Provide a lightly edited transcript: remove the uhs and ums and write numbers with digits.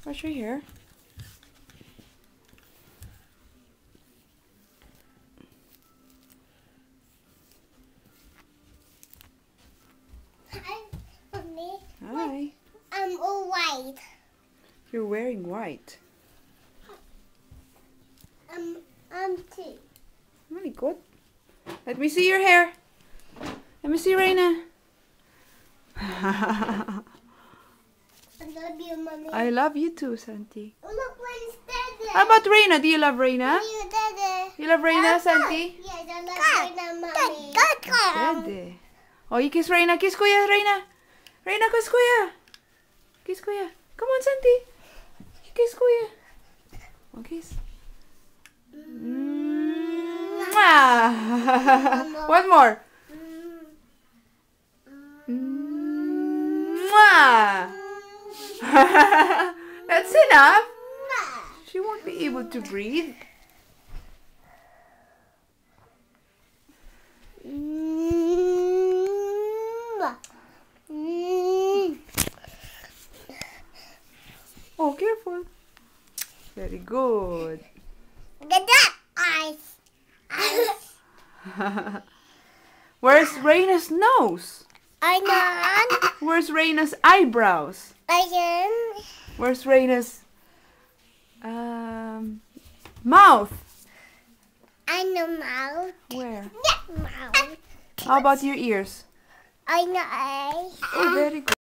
Wash your hair. Hi, Mommy. Hi. I'm all white. You're wearing white. I'm too. Really good. Let me see your hair. Let me see Reina. I love you, Mommy. I love you too, Santi. Oh, look, one's dead. How about Reina? Do you love Reina? You dead. You love Reina, Santi? Yes, I love Reina, Mommy. Dede. Oh, you kiss Reina. Kiss Kuya, Reina. Reina, kiss Kuya. Kiss Kuya. Come on, Santi. You kiss Kuya. Oh, kiss. Mwah. One more. Mwah. That's enough. She won't be able to breathe. Oh, careful. Very good. Get that eyes. Where's Reina's nose? I know. Where's Reina's eyebrows? I am. Where's Reina's mouth? I know mouth. Where? Mouth. How about your ears? I know. Oh, very good.